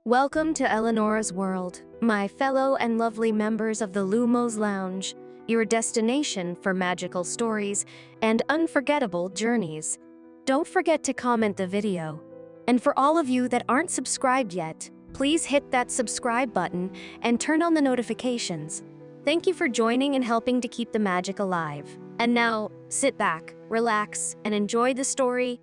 Welcome to Eleanor's World, my fellow and lovely members of the Lumos Lounge, your destination for magical stories and unforgettable journeys. Don't forget to comment the video. And for all of you that aren't subscribed yet, please hit that subscribe button and turn on the notifications. Thank you for joining and helping to keep the magic alive. And now, sit back, relax, and enjoy the story.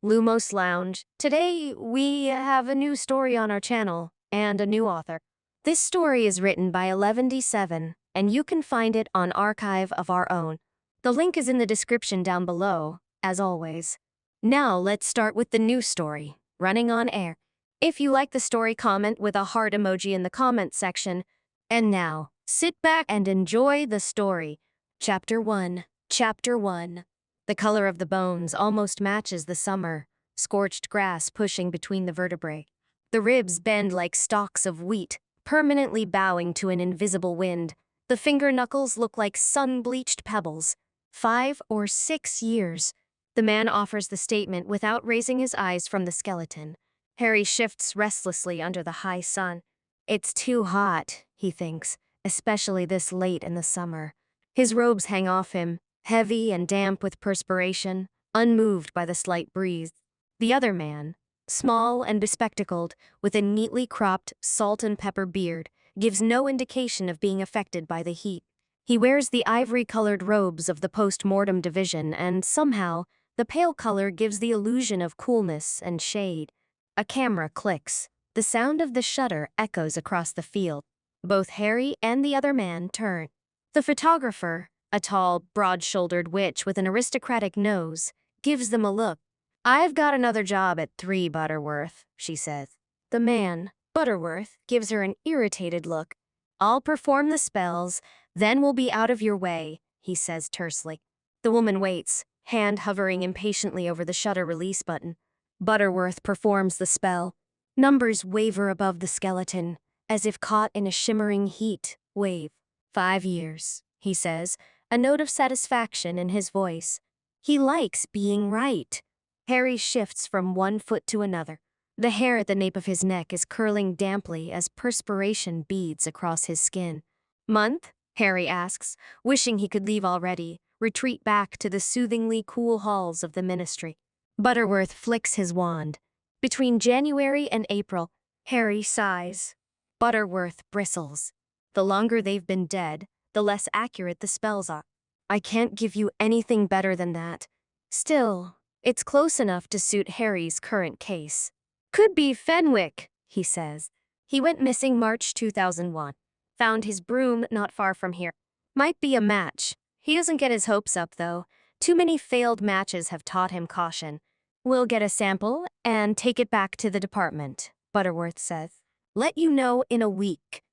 Lumos Lounge. Today, we have a new story on our channel and a new author. This story is written by 11D7, and you can find it on Archive of Our Own. The link is in the description down below, as always. Now, let's start with the new story, Running on Air. If you like the story, comment with a heart emoji in the comment section. And now, sit back and enjoy the story. Chapter 1. Chapter 1. The color of the bones almost matches the summer, scorched grass pushing between the vertebrae. The ribs bend like stalks of wheat, permanently bowing to an invisible wind. The finger knuckles look like sun-bleached pebbles. 5 or 6 years. The man offers the statement without raising his eyes from the skeleton. Harry shifts restlessly under the high sun. It's too hot, he thinks, especially this late in the summer. His robes hang off him, heavy and damp with perspiration, unmoved by the slight breeze. The other man, small and bespectacled, with a neatly cropped salt and pepper beard, gives no indication of being affected by the heat. He wears the ivory-colored robes of the post-mortem division, and somehow, the pale color gives the illusion of coolness and shade. A camera clicks. The sound of the shutter echoes across the field. Both Harry and the other man turn. The photographer, a tall, broad-shouldered witch with an aristocratic nose, gives them a look. "I've got another job at 3, Butterworth," she says. The man, Butterworth, gives her an irritated look. "I'll perform the spells, then we'll be out of your way," he says tersely. The woman waits, hand hovering impatiently over the shutter release button. Butterworth performs the spell. Numbers waver above the skeleton, as if caught in a shimmering heat wave. 5 years, he says, a note of satisfaction in his voice. He likes being right. Harry shifts from one foot to another. The hair at the nape of his neck is curling damply as perspiration beads across his skin. "Month?" Harry asks, wishing he could leave already, retreat back to the soothingly cool halls of the ministry. Butterworth flicks his wand. "Between January and April." Harry sighs. Butterworth bristles. The longer they've been dead, the less accurate the spells are. "I can't give you anything better than that. Still, it's close enough to suit Harry's current case." "Could be Fenwick," he says. "He went missing March 2001. Found his broom not far from here. Might be a match. He doesn't get his hopes up, though. Too many failed matches have taught him caution. We'll get a sample and take it back to the department," Butterworth says. "Let you know in a week."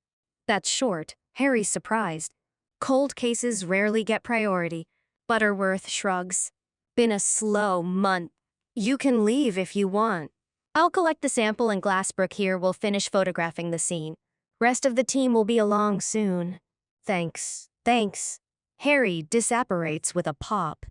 That's short. Harry's surprised. Cold cases rarely get priority. Butterworth shrugs. "Been a slow month. You can leave if you want. I'll collect the sample and Glassbrook here will finish photographing the scene. Rest of the team will be along soon." "Thanks. Thanks." Harry disapparates with a pop.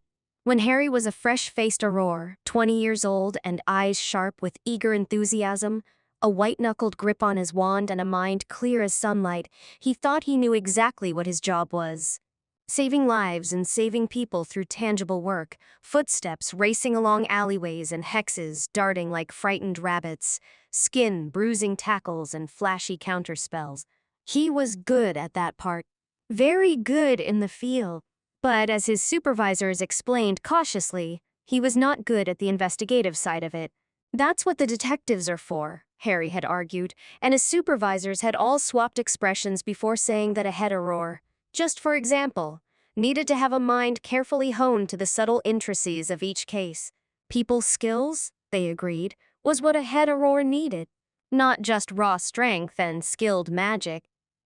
When Harry was a fresh-faced Auror, 20 years old and eyes sharp with eager enthusiasm, a white-knuckled grip on his wand and a mind clear as sunlight, he thought he knew exactly what his job was. Saving lives and saving people through tangible work, footsteps racing along alleyways and hexes darting like frightened rabbits, skin bruising tackles and flashy counterspells. He was good at that part. Very good in the field. But as his supervisors explained cautiously, he was not good at the investigative side of it. That's what the detectives are for, Harry had argued, and his supervisors had all swapped expressions before saying that a head Auror, just for example, needed to have a mind carefully honed to the subtle intricacies of each case. People skills, they agreed, was what a head Auror needed, not just raw strength and skilled magic.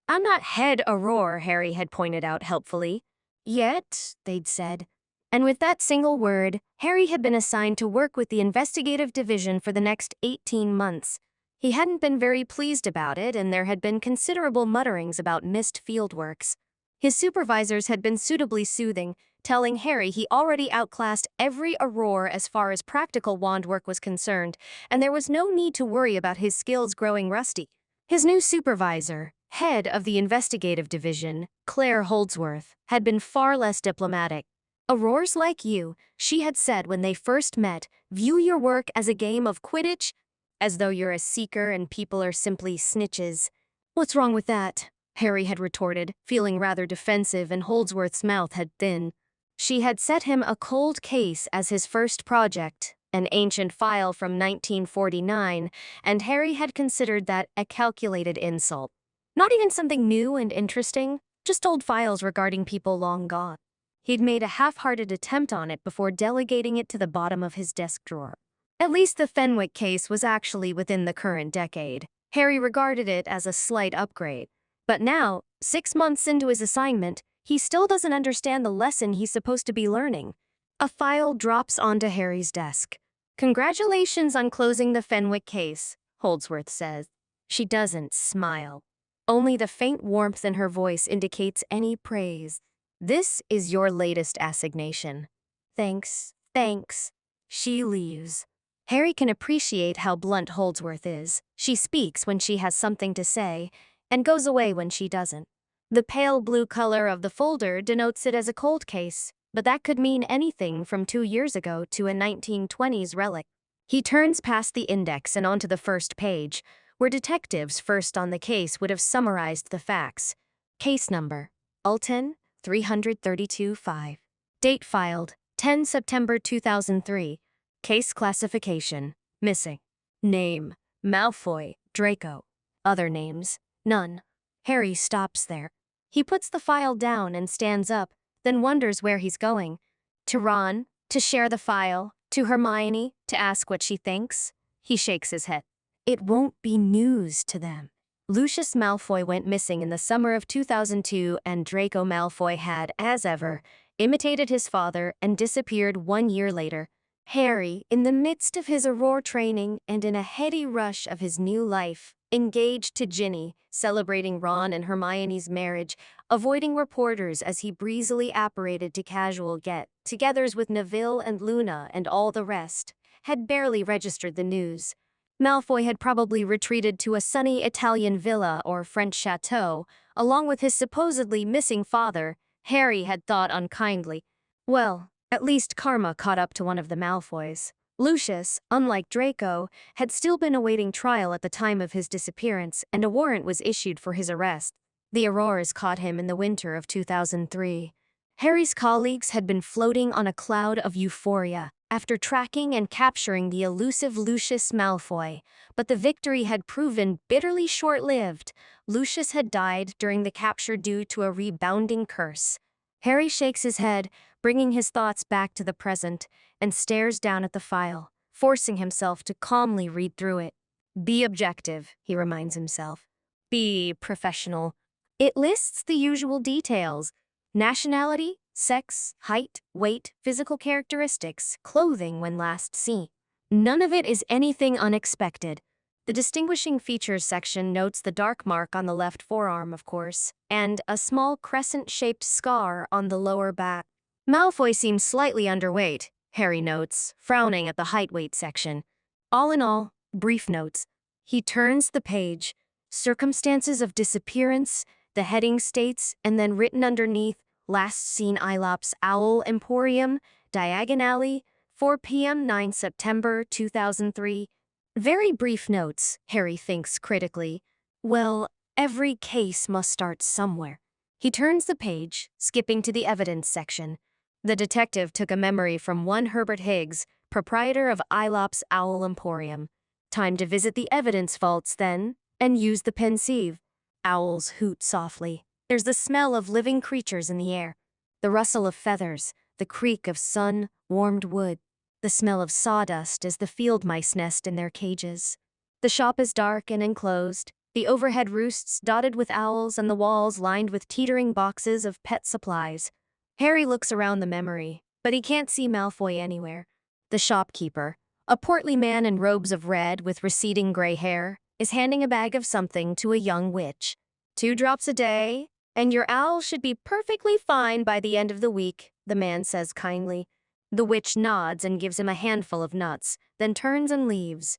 "I'm not head Auror," Harry had pointed out helpfully. "Yet," they'd said. And with that single word, Harry had been assigned to work with the investigative division for the next 18 months. He hadn't been very pleased about it, and there had been considerable mutterings about missed fieldworks. His supervisors had been suitably soothing, telling Harry he already outclassed every Auror as far as practical wand work was concerned, and there was no need to worry about his skills growing rusty. His new supervisor, head of the investigative division, Claire Holdsworth, had been far less diplomatic. Aurors like you, she had said when they first met, view your work as a game of Quidditch, as though you're a seeker and people are simply snitches. What's wrong with that? Harry had retorted, feeling rather defensive, and Holdsworth's mouth had thinned. She had set him a cold case as his first project, an ancient file from 1949, and Harry had considered that a calculated insult. Not even something new and interesting, just old files regarding people long gone. He'd made a half-hearted attempt on it before delegating it to the bottom of his desk drawer. At least the Fenwick case was actually within the current decade. Harry regarded it as a slight upgrade. But now, 6 months into his assignment, he still doesn't understand the lesson he's supposed to be learning. A file drops onto Harry's desk. "Congratulations on closing the Fenwick case," Holdsworth says. She doesn't smile. Only the faint warmth in her voice indicates any praise. "This is your latest assignation." "Thanks." She leaves. Harry can appreciate how blunt Holdsworth is. She speaks when she has something to say, and goes away when she doesn't. The pale blue color of the folder denotes it as a cold case, but that could mean anything from 2 years ago to a 1920s relic. He turns past the index and onto the first page, where detectives first on the case would have summarized the facts. Case number, Alton 332-5. Date filed, 10 September 2003. Case classification, missing. Name, Malfoy, Draco. Other names, none. Harry stops there. He puts the file down and stands up, then wonders where he's going. To Ron, to share the file, to Hermione, to ask what she thinks. He shakes his head. It won't be news to them. Lucius Malfoy went missing in the summer of 2002, and Draco Malfoy had, as ever, imitated his father and disappeared 1 year later. Harry, in the midst of his Auror training and in a heady rush of his new life, engaged to Ginny, celebrating Ron and Hermione's marriage, avoiding reporters as he breezily apparated to casual get-togethers with Neville and Luna and all the rest, had barely registered the news. Malfoy had probably retreated to a sunny Italian villa or French chateau, along with his supposedly missing father. Harry had thought unkindly. Well, at least karma caught up to one of the Malfoys. Lucius, unlike Draco, had still been awaiting trial at the time of his disappearance, and a warrant was issued for his arrest. The Aurors caught him in the winter of 2003. Harry's colleagues had been floating on a cloud of euphoria after tracking and capturing the elusive Lucius Malfoy, but the victory had proven bitterly short-lived. Lucius had died during the capture due to a rebounding curse. Harry shakes his head, bringing his thoughts back to the present, and stares down at the file, forcing himself to calmly read through it. Be objective, he reminds himself. Be professional. It lists the usual details: nationality, sex, height, weight, physical characteristics, clothing when last seen. None of it is anything unexpected. The distinguishing features section notes the dark mark on the left forearm, of course, and a small crescent-shaped scar on the lower back. Malfoy seems slightly underweight, Harry notes, frowning at the height-weight section. All in all, brief notes. He turns the page. Circumstances of disappearance, the heading states, and then written underneath, last seen Ilops Owl Emporium, Diagon Alley, 4 p.m. 9 September 2003. Very brief notes, Harry thinks critically. Well, every case must start somewhere. He turns the page, skipping to the evidence section. The detective took a memory from one Herbert Higgs, proprietor of Ilops Owl Emporium. Time to visit the evidence vaults then, and use the pensieve. Owls hoot softly. There's the smell of living creatures in the air. The rustle of feathers, the creak of sun-warmed wood. The smell of sawdust as the field mice nest in their cages. The shop is dark and enclosed, the overhead roosts dotted with owls and the walls lined with teetering boxes of pet supplies. Harry looks around the memory, but he can't see Malfoy anywhere. The shopkeeper, a portly man in robes of red with receding gray hair, is handing a bag of something to a young witch. 2 drops a day, and your owl should be perfectly fine by the end of the week. the man says kindly. The witch nods and gives him a handful of nuts, then turns and leaves.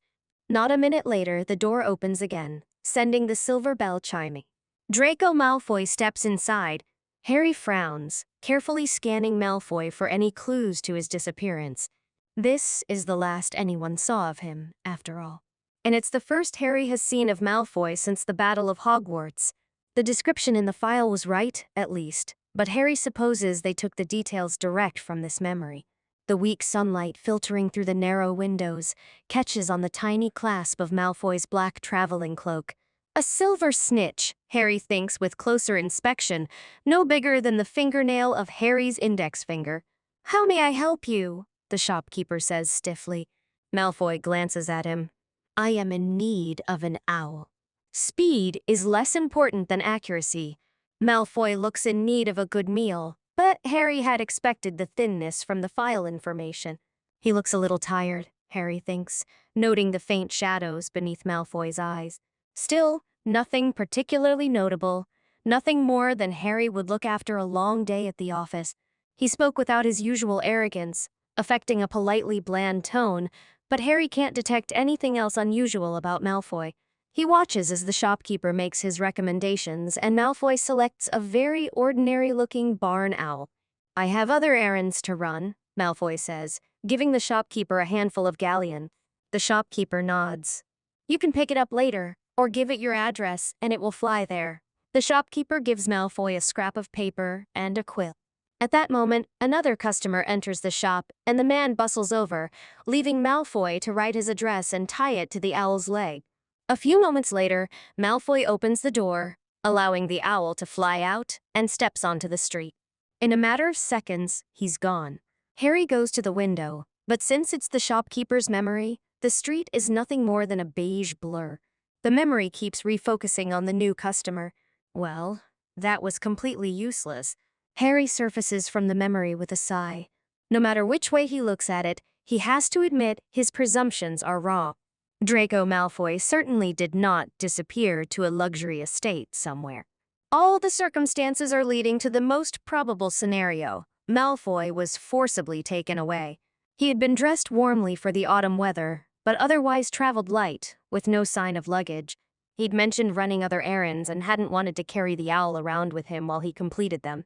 Not a minute later, the door opens again, sending the silver bell chiming. Draco Malfoy steps inside. Harry frowns, carefully scanning Malfoy for any clues to his disappearance. This is the last anyone saw of him, after all. And it's the first Harry has seen of Malfoy since the Battle of Hogwarts. The description in the file was right, at least, but Harry supposes they took the details direct from this memory. The weak sunlight filtering through the narrow windows catches on the tiny clasp of Malfoy's black traveling cloak. A silver snitch, Harry thinks with closer inspection, no bigger than the fingernail of Harry's index finger. "How may I help you?" the shopkeeper says stiffly. Malfoy glances at him. "I am in need of an owl." Speed is less important than accuracy. Malfoy looks in need of a good meal, but Harry had expected the thinness from the file information. He looks a little tired, Harry thinks, noting the faint shadows beneath Malfoy's eyes. Still, nothing particularly notable, nothing more than Harry would look after a long day at the office. He spoke without his usual arrogance, affecting a politely bland tone, but Harry can't detect anything else unusual about Malfoy. He watches as the shopkeeper makes his recommendations, and Malfoy selects a very ordinary-looking barn owl. "I have other errands to run," Malfoy says, giving the shopkeeper a handful of galleon. The shopkeeper nods. "You can pick it up later, or give it your address, and it will fly there." The shopkeeper gives Malfoy a scrap of paper and a quill. At that moment, another customer enters the shop, and the man bustles over, leaving Malfoy to write his address and tie it to the owl's leg. A few moments later, Malfoy opens the door, allowing the owl to fly out, and steps onto the street. In a matter of seconds, he's gone. Harry goes to the window, but since it's the shopkeeper's memory, the street is nothing more than a beige blur. The memory keeps refocusing on the new customer. Well, that was completely useless. Harry surfaces from the memory with a sigh. No matter which way he looks at it, he has to admit his presumptions are wrong. Draco Malfoy certainly did not disappear to a luxury estate somewhere. All the circumstances are leading to the most probable scenario. Malfoy was forcibly taken away. He had been dressed warmly for the autumn weather, but otherwise traveled light, with no sign of luggage. He'd mentioned running other errands and hadn't wanted to carry the owl around with him while he completed them.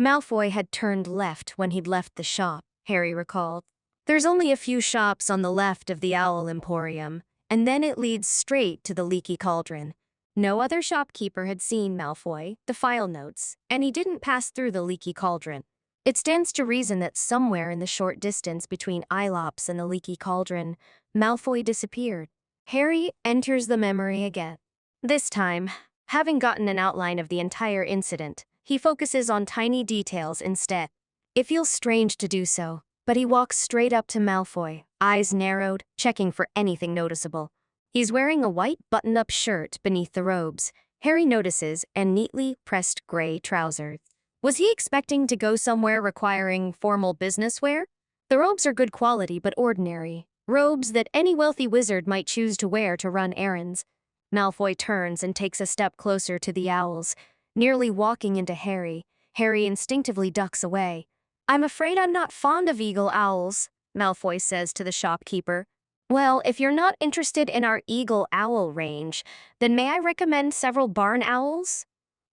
Malfoy had turned left when he'd left the shop, Harry recalled. There's only a few shops on the left of the Owl Emporium, and then it leads straight to the Leaky Cauldron. No other shopkeeper had seen Malfoy, the file notes, and he didn't pass through the Leaky Cauldron. It stands to reason that somewhere in the short distance between Ilops and the Leaky Cauldron, Malfoy disappeared. Harry enters the memory again. This time, having gotten an outline of the entire incident, he focuses on tiny details instead. It feels strange to do so, but he walks straight up to Malfoy, eyes narrowed, checking for anything noticeable. He's wearing a white button-up shirt beneath the robes, Harry notices, and neatly pressed gray trousers. Was he expecting to go somewhere requiring formal business wear? The robes are good quality but ordinary, robes that any wealthy wizard might choose to wear to run errands. Malfoy turns and takes a step closer to the owls, nearly walking into Harry. Harry instinctively ducks away. "I'm afraid I'm not fond of eagle owls," Malfoy says to the shopkeeper. "Well, if you're not interested in our eagle owl range, then may I recommend several barn owls?"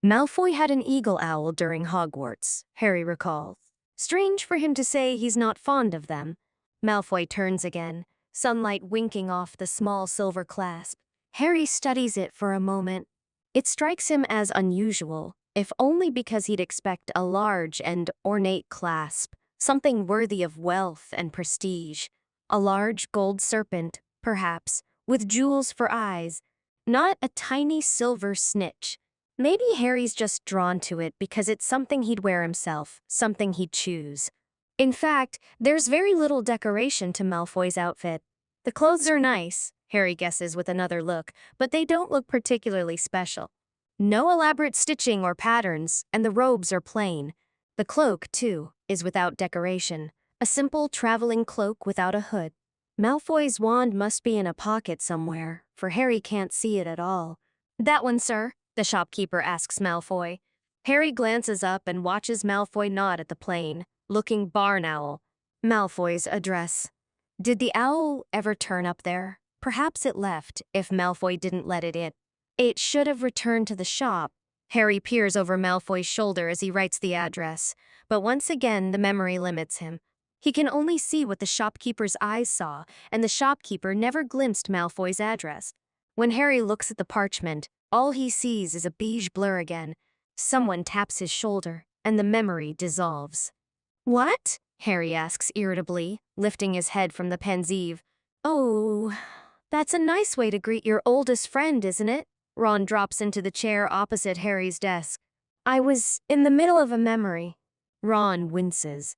Malfoy had an eagle owl during Hogwarts, Harry recalled. Strange for him to say he's not fond of them. Malfoy turns again, sunlight winking off the small silver clasp. Harry studies it for a moment. It strikes him as unusual, if only because he'd expect a large and ornate clasp, something worthy of wealth and prestige. A large gold serpent, perhaps, with jewels for eyes, not a tiny silver snitch. Maybe Harry's just drawn to it because it's something he'd wear himself, something he'd choose. In fact, there's very little decoration to Malfoy's outfit. The clothes are nice, Harry guesses with another look, but they don't look particularly special. No elaborate stitching or patterns, and the robes are plain. The cloak, too, is without decoration, a simple traveling cloak without a hood. Malfoy's wand must be in a pocket somewhere, for Harry can't see it at all. "That one, sir?" the shopkeeper asks Malfoy. Harry glances up and watches Malfoy nod at the plane. looking barn owl. Malfoy's address. Did the owl ever turn up there? Perhaps it left, if Malfoy didn't let it in. It should have returned to the shop. Harry peers over Malfoy's shoulder as he writes the address, but once again the memory limits him. He can only see what the shopkeeper's eyes saw, and the shopkeeper never glimpsed Malfoy's address. When Harry looks at the parchment, all he sees is a beige blur again. Someone taps his shoulder, and the memory dissolves. "What?" Harry asks irritably, lifting his head from the pensieve. "Oh, that's a nice way to greet your oldest friend, isn't it?" Ron drops into the chair opposite Harry's desk. "I was in the middle of a memory." Ron winces.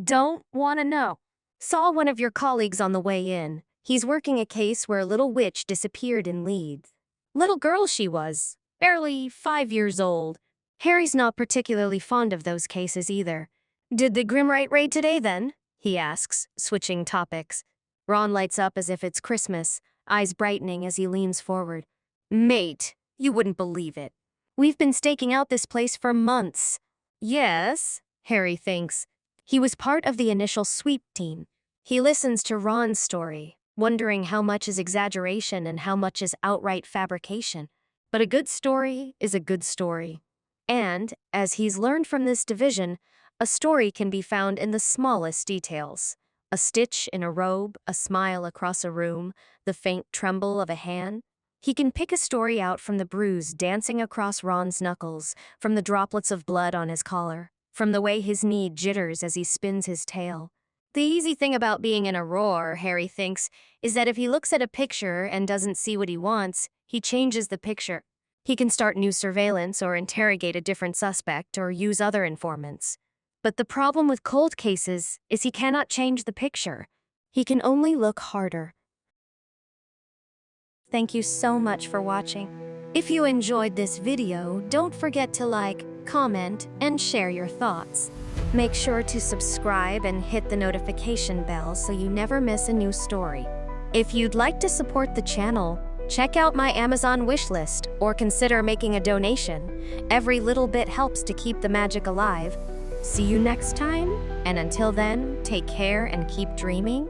"Don't want to know. Saw one of your colleagues on the way in. He's working a case where a little witch disappeared in Leeds. Little girl she was, barely 5 years old. Harry's not particularly fond of those cases either. Did the Grimwright raid today then?" he asks, switching topics. Ron lights up as if it's Christmas, eyes brightening as he leans forward. "Mate, you wouldn't believe it. We've been staking out this place for months." "Yes," Harry thinks. He was part of the initial sweep team. He listens to Ron's story, wondering how much is exaggeration and how much is outright fabrication. But a good story is a good story. And, as he's learned from this division, a story can be found in the smallest details. A stitch in a robe, a smile across a room, the faint tremble of a hand. He can pick a story out from the bruise dancing across Ron's knuckles, from the droplets of blood on his collar, from the way his knee jitters as he spins his tail. The easy thing about being an Auror, Harry thinks, is that if he looks at a picture and doesn't see what he wants, he changes the picture. He can start new surveillance or interrogate a different suspect or use other informants. But the problem with cold cases is he cannot change the picture. He can only look harder. Thank you so much for watching. If you enjoyed this video, don't forget to like, comment, and share your thoughts. Make sure to subscribe and hit the notification bell so you never miss a new story. If you'd like to support the channel, check out my Amazon wishlist or consider making a donation. Every little bit helps to keep the magic alive. See you next time, and until then, take care and keep dreaming.